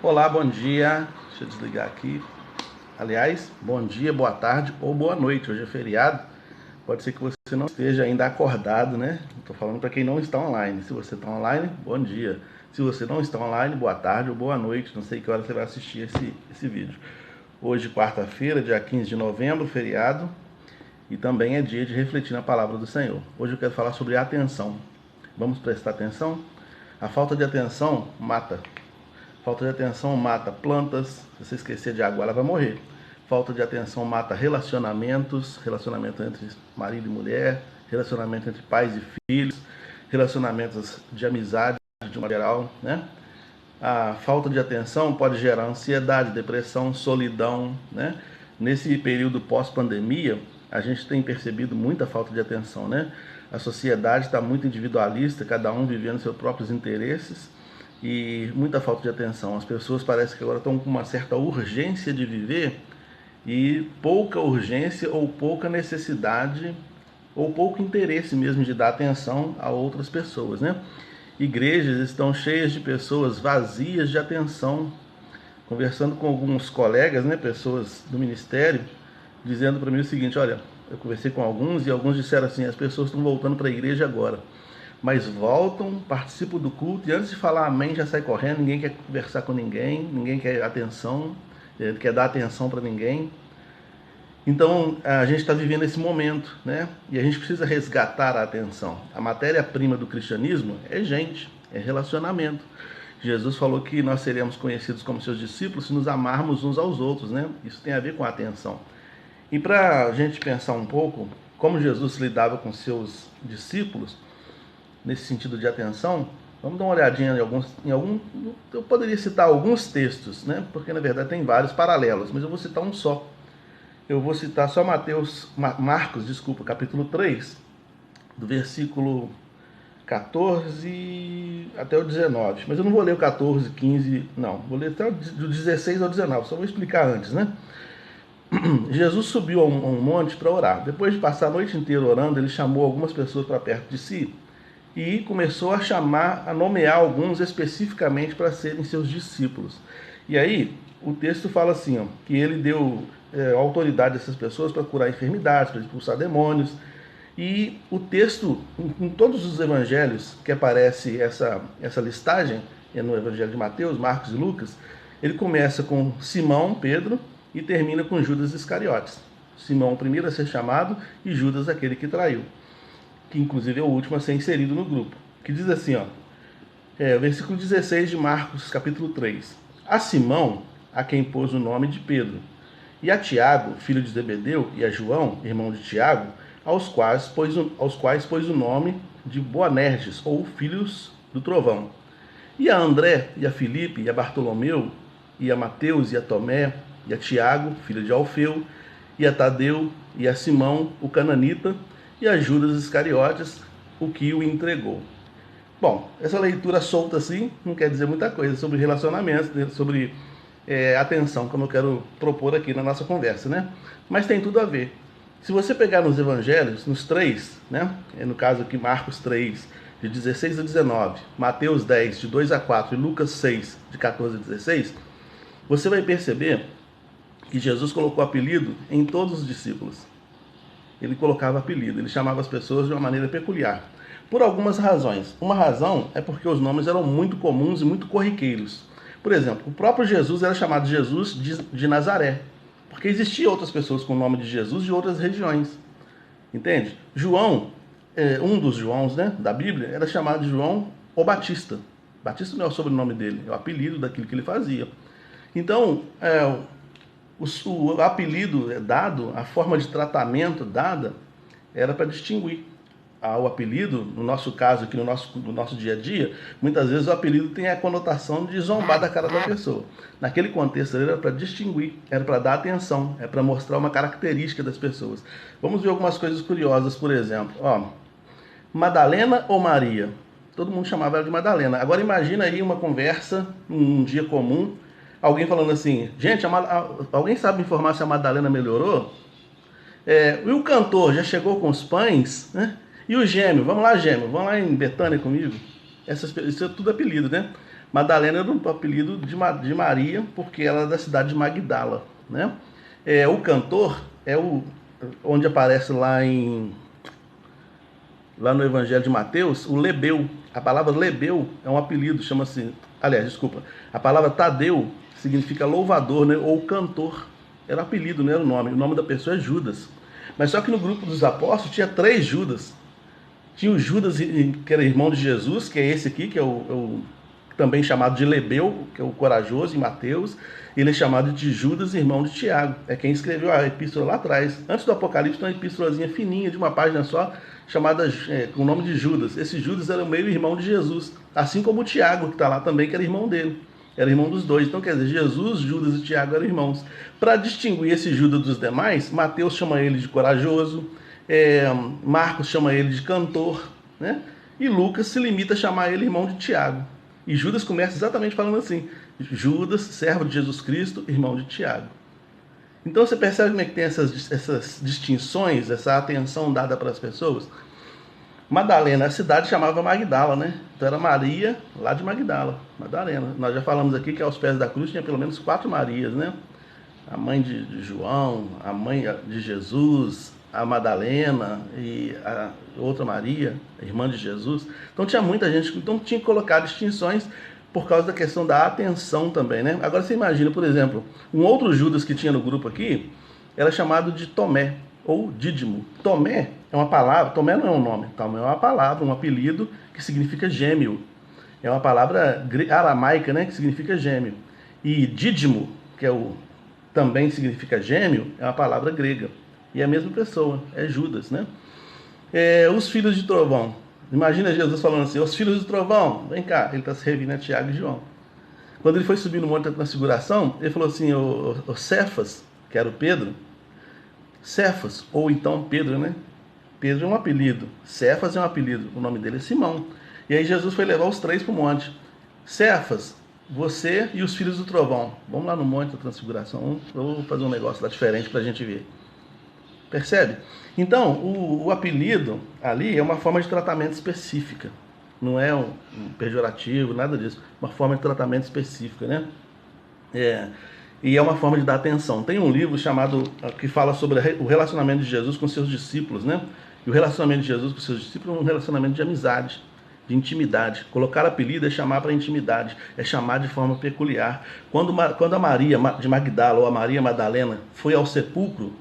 Olá, bom dia. Deixa eu desligar aqui. Aliás, bom dia, boa tarde ou boa noite. Hoje é feriado. Pode ser que você não esteja ainda acordado, né? Estou falando para quem não está online. Se você está online, bom dia. Se você não está online, boa tarde ou boa noite. Não sei que hora você vai assistir esse vídeo. Hoje, quarta-feira, dia 15 de novembro, feriado. E também é dia de refletir na palavra do Senhor. Hoje eu quero falar sobre atenção. Vamos prestar atenção? A falta de atenção mata. Falta de atenção mata plantas. Se você esquecer de água, ela vai morrer. Falta de atenção mata relacionamentos, relacionamento entre marido e mulher, relacionamento entre pais e filhos, relacionamentos de amizade de uma geral, né? A falta de atenção pode gerar ansiedade, depressão, solidão, né? Nesse período pós-pandemia, a gente tem percebido muita falta de atenção, né? A sociedade está muito individualista, cada um vivendo seus próprios interesses e muita falta de atenção. As pessoas parecem que agora estão com uma certa urgência de viver e pouca urgência ou pouca necessidade ou pouco interesse mesmo de dar atenção a outras pessoas, né? Igrejas estão cheias de pessoas vazias de atenção. Conversando com alguns colegas, né, pessoas do ministério, dizendo para mim o seguinte: olha, eu conversei com alguns e alguns disseram assim: as pessoas estão voltando para a igreja agora, mas voltam, participam do culto e antes de falar amém já sai correndo, ninguém quer conversar com ninguém, ninguém quer atenção, quer dar atenção para ninguém. Então a gente está vivendo esse momento, né? E a gente precisa resgatar a atenção. A matéria-prima do cristianismo é gente, é relacionamento. Jesus falou que nós seremos conhecidos como seus discípulos se nos amarmos uns aos outros, né? Isso tem a ver com a atenção. E para a gente pensar um pouco como Jesus lidava com seus discípulos, nesse sentido de atenção, vamos dar uma olhadinha eu poderia citar alguns textos, né? Porque na verdade tem vários paralelos, mas eu vou citar um só. Eu vou citar só Marcos, capítulo 3, do versículo 14 até o 19. Mas eu não vou ler o 14, 15, não. Vou ler até do 16 ao 19, só vou explicar antes, né? Jesus subiu a um monte para orar. Depois de passar a noite inteira orando, ele chamou algumas pessoas para perto de si e começou a nomear alguns especificamente para serem seus discípulos. E aí, o texto fala assim, ó, que ele deu autoridade a essas pessoas para curar enfermidades, para expulsar demônios. E o texto, em todos os evangelhos que aparece essa listagem, no evangelho de Mateus, Marcos e Lucas, ele começa com Simão, Pedro, e termina com Judas Iscariotes. Simão o primeiro a ser chamado e Judas aquele que traiu, que inclusive é o último a ser inserido no grupo. Que diz assim, ó, versículo 16 de Marcos, capítulo 3. A Simão, a quem pôs o nome de Pedro, e a Tiago, filho de Zebedeu, e a João, irmão de Tiago, aos quais pôs o nome de Boanerges, ou filhos do trovão. E a André, e a Filipe, e a Bartolomeu, e a Mateus, e a Tomé, e a Tiago, filho de Alfeu, e a Tadeu, e a Simão, o cananita, e a Judas Iscariotes, o que o entregou. Bom, essa leitura solta assim não quer dizer muita coisa sobre relacionamentos, sobre atenção, como eu quero propor aqui na nossa conversa, né? Mas tem tudo a ver. Se você pegar nos evangelhos, nos três, né? No caso aqui Marcos 3, de 16 a 19, Mateus 10, de 2 a 4 e Lucas 6, de 14 a 16, você vai perceber que Jesus colocou apelido em todos os discípulos. Ele colocava apelido, ele chamava as pessoas de uma maneira peculiar. Por algumas razões. Uma razão é porque os nomes eram muito comuns e muito corriqueiros. Por exemplo, o próprio Jesus era chamado Jesus de Nazaré, porque existiam outras pessoas com o nome de Jesus de outras regiões. Entende? João, um dos Joãos, né, da Bíblia, era chamado de João o Batista. Batista não é o sobrenome dele, é o apelido daquilo que ele fazia. Então, o apelido dado, a forma de tratamento dada, era para distinguir. O apelido, no nosso caso aqui, no nosso dia a dia, muitas vezes o apelido tem a conotação de zombar da cara da pessoa. Naquele contexto era para distinguir, era para dar atenção, é para mostrar uma característica das pessoas. Vamos ver algumas coisas curiosas, por exemplo. Madalena ou Maria? Todo mundo chamava ela de Madalena. Agora imagina aí uma conversa, um dia comum, alguém falando assim: gente, alguém sabe me informar se a Madalena melhorou? E o cantor já chegou com os pães, né? E o gêmeo, vamos lá em Betânia comigo? Isso é tudo apelido, né? Madalena era um apelido de Maria, porque ela é da cidade de Magdala, né? O cantor é onde aparece lá no Evangelho de Mateus, o Lebeu. A palavra Lebeu é um apelido, chama-se... Aliás, desculpa. A palavra Tadeu significa louvador, né? Ou cantor. Era apelido, não era o nome. O nome da pessoa é Judas. Mas só que no grupo dos apóstolos tinha 3 Judas. Tinha o Judas, que era irmão de Jesus, que é esse aqui, que é o também chamado de Lebeu, que é o corajoso em Mateus. Ele é chamado de Judas, irmão de Tiago. É quem escreveu a epístola lá atrás. Antes do Apocalipse, tem uma epístolazinha fininha, de uma página só, chamada com o nome de Judas. Esse Judas era o meio-irmão de Jesus. Assim como o Tiago, que está lá também, que era irmão dele. Era irmão dos dois. Então, quer dizer, Jesus, Judas e Tiago eram irmãos. Para distinguir esse Judas dos demais, Mateus chama ele de corajoso, Marcos chama ele de cantor, né? E Lucas se limita a chamar ele irmão de Tiago. E Judas começa exatamente falando assim: Judas, servo de Jesus Cristo, irmão de Tiago. Então você percebe como é que tem essas distinções, essa atenção dada para as pessoas? Madalena, a cidade chamava Magdala, né? Então era Maria, lá de Magdala, Madalena. Nós já falamos aqui que aos pés da cruz tinha pelo menos 4 Marias, né? A mãe de João, a mãe de Jesus, a Madalena e a outra Maria, a irmã de Jesus. Então tinha muita gente, então tinha que colocar distinções por causa da questão da atenção também, né? Agora você imagina, por exemplo, um outro Judas que tinha no grupo aqui, era chamado de Tomé, ou Dídimo. Tomé é uma palavra, Tomé não é um nome, Tomé é uma palavra, um apelido que significa gêmeo. É uma palavra aramaica, né, que significa gêmeo. E Dídimo, que também significa gêmeo, é uma palavra grega. E é a mesma pessoa, é Judas, né? Os filhos de Trovão. Imagina Jesus falando assim: os filhos de Trovão, vem cá. Ele está se referindo a Tiago e João. Quando ele foi subir no Monte da Transfiguração, ele falou assim: o Cefas, que era o Pedro, Cefas, ou então Pedro, né? Pedro é um apelido, Cefas é um apelido, o nome dele é Simão. E aí Jesus foi levar os 3 para o monte. Cefas, você e os filhos do trovão, vamos lá no Monte da Transfiguração, eu vou fazer um negócio lá diferente para a gente ver. Percebe? Então, o apelido ali é uma forma de tratamento específica. Não é um pejorativo, nada disso. Uma forma de tratamento específica, né? E é uma forma de dar atenção. Tem um livro que fala sobre o relacionamento de Jesus com seus discípulos, né? E o relacionamento de Jesus com seus discípulos é um relacionamento de amizade, de intimidade. Colocar apelido é chamar para intimidade, é chamar de forma peculiar. Quando a Maria de Magdala, ou a Maria Madalena, foi ao sepulcro,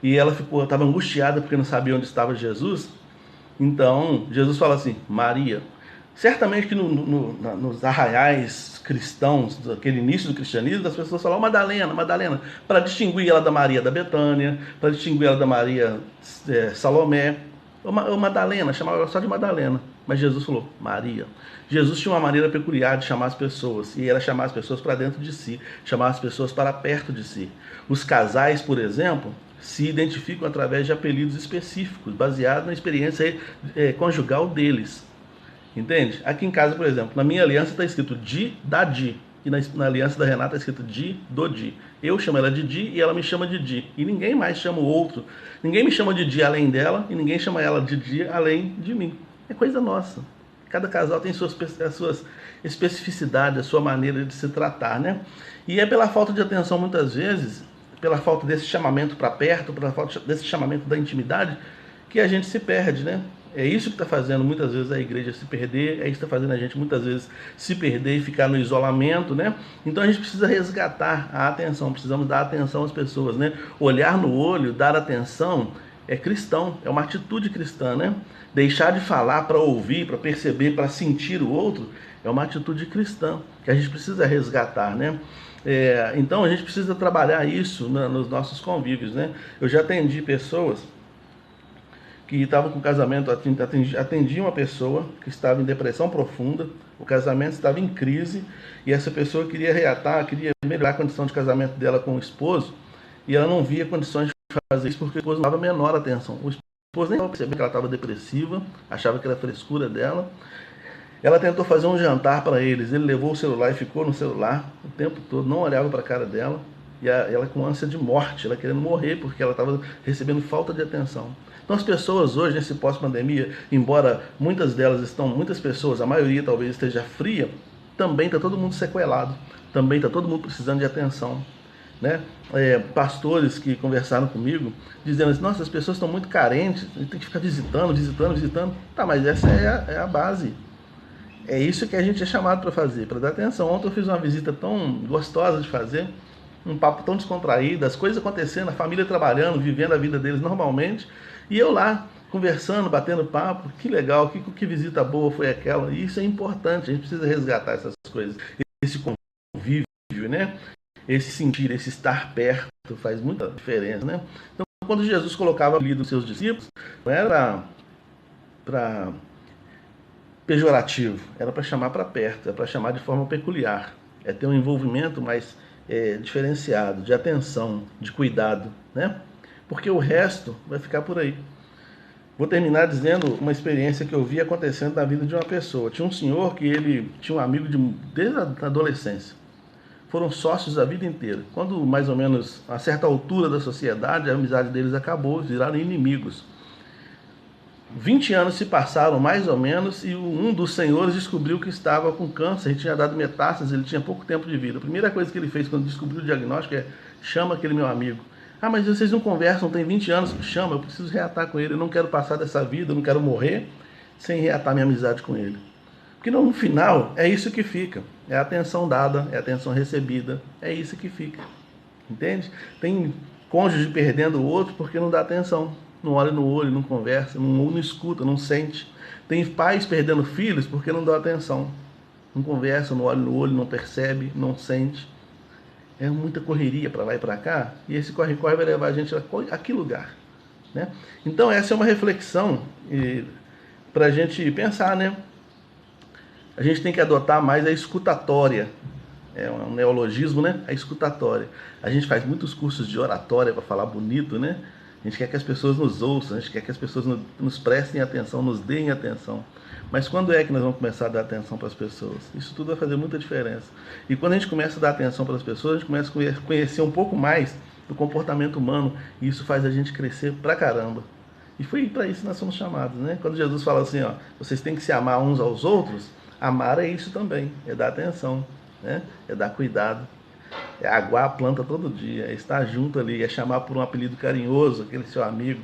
e ela estava angustiada porque não sabia onde estava Jesus, então Jesus fala assim: Maria. Certamente que nos arraiais cristãos, daquele início do cristianismo, as pessoas falavam Madalena, Madalena, para distinguir ela da Maria da Betânia, para distinguir ela da Maria Salomé. Ou Madalena, chamava ela só de Madalena. Mas Jesus falou Maria. Jesus tinha uma maneira peculiar de chamar as pessoas, e era chamar as pessoas para dentro de si, chamar as pessoas para perto de si. Os casais, por exemplo, se identificam através de apelidos específicos, baseados na experiência conjugal deles. Entende? Aqui em casa, por exemplo, na minha aliança está escrito Di da Di. E na aliança da Renata está escrito Di do Di. Eu chamo ela de Di e ela me chama de Di. E ninguém mais chama o outro. Ninguém me chama de Di além dela e ninguém chama ela de Di além de mim. É coisa nossa. Cada casal tem as suas especificidades, a sua maneira de se tratar, né? E é pela falta de atenção, muitas vezes, pela falta desse chamamento para perto, pela falta desse chamamento da intimidade, que a gente se perde, né? É isso que está fazendo muitas vezes a igreja se perder, é isso que está fazendo a gente muitas vezes se perder e ficar no isolamento, né? Então a gente precisa resgatar a atenção, precisamos dar atenção às pessoas, né? Olhar no olho, dar atenção é cristão, é uma atitude cristã, né? Deixar de falar para ouvir, para perceber, para sentir o outro, é uma atitude cristã que a gente precisa resgatar, né? Então a gente precisa trabalhar isso nos nossos convívios, né? Eu já atendi pessoas que estavam com casamento, atendi uma pessoa que estava em depressão profunda, o casamento estava em crise, e essa pessoa queria reatar, queria melhorar a condição de casamento dela com o esposo, e ela não via condições de fazer isso porque o esposo não dava a menor atenção. O esposo nem percebia que ela estava depressiva, achava que era frescura dela. Ela tentou fazer um jantar para eles, ele levou o celular e ficou no celular o tempo todo, não olhava para a cara dela, e ela com ânsia de morte, ela querendo morrer porque ela estava recebendo falta de atenção. Então as pessoas hoje, nesse pós-pandemia, embora muitas pessoas, a maioria talvez esteja fria, também está todo mundo sequelado, também está todo mundo precisando de atenção, né? Pastores que conversaram comigo, dizendo assim, nossa, as pessoas estão muito carentes, a gente tem que ficar visitando. Tá, mas essa é a base. É isso que a gente é chamado para fazer, para dar atenção. Ontem eu fiz uma visita tão gostosa de fazer, um papo tão descontraído, as coisas acontecendo, a família trabalhando, vivendo a vida deles normalmente, e eu lá, conversando, batendo papo, que legal, que visita boa foi aquela, e isso é importante, a gente precisa resgatar essas coisas, esse convívio, né? Esse sentir, esse estar perto faz muita diferença, né? Então, quando Jesus colocava ali dos seus discípulos, não era para pejorativo, era para chamar para perto, era para chamar de forma peculiar, é ter um envolvimento mais diferenciado, de atenção, de cuidado, né? Porque o resto vai ficar por aí. Vou terminar dizendo uma experiência que eu vi acontecendo na vida de uma pessoa. Tinha um senhor que ele tinha um amigo desde a adolescência. Foram sócios a vida inteira. Quando mais ou menos a certa altura da sociedade, a amizade deles acabou, viraram inimigos. 20 anos se passaram mais ou menos e um dos senhores descobriu que estava com câncer, ele tinha dado metástase, ele tinha pouco tempo de vida. A primeira coisa que ele fez quando descobriu o diagnóstico é: chama aquele meu amigo. Ah, mas vocês não conversam, tem 20 anos. Chama, eu preciso reatar com ele, eu não quero passar dessa vida, eu não quero morrer sem reatar minha amizade com ele. Porque no final é isso que fica, é a atenção dada, é a atenção recebida, é isso que fica, entende? Tem cônjuge perdendo o outro porque não dá atenção, não olha no olho, não conversa, não escuta, não sente. Tem pais perdendo filhos porque não dão atenção, não conversa, não olha no olho, não percebe, não sente. É muita correria para lá e para cá, e esse corre-corre vai levar a gente a que lugar, né? Então essa é uma reflexão para a gente pensar, né? A gente tem que adotar mais a escutatória. É um neologismo, né? A escutatória. A gente faz muitos cursos de oratória para falar bonito, né? A gente quer que as pessoas nos ouçam, a gente quer que as pessoas nos prestem atenção, nos deem atenção. Mas quando é que nós vamos começar a dar atenção para as pessoas? Isso tudo vai fazer muita diferença. E quando a gente começa a dar atenção para as pessoas, a gente começa a conhecer um pouco mais do comportamento humano, e isso faz a gente crescer pra caramba. E foi para isso que nós somos chamados, né? Quando Jesus fala assim, ó, vocês têm que se amar uns aos outros, amar é isso também, é dar atenção, né? É dar cuidado, é aguar a planta todo dia, é estar junto ali, é chamar por um apelido carinhoso aquele seu amigo,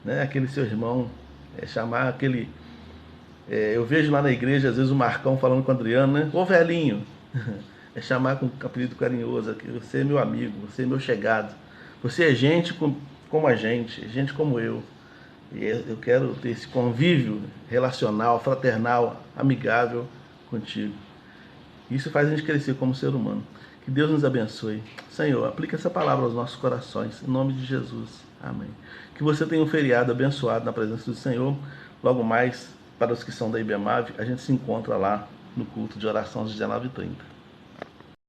né? Aquele seu irmão, é chamar aquele... eu vejo lá na igreja, às vezes, o Marcão falando com o Adriano, né? Ô velhinho, é chamar com um apelido carinhoso, você é meu amigo, você é meu chegado, você é gente como a gente, é gente como eu. E eu quero ter esse convívio relacional, fraternal, amigável contigo. Isso faz a gente crescer como ser humano. Que Deus nos abençoe. Senhor, aplica essa palavra aos nossos corações. Em nome de Jesus. Amém. Que você tenha um feriado abençoado na presença do Senhor. Logo mais, para os que são da IBEMAV, a gente se encontra lá no culto de oração às 19h30.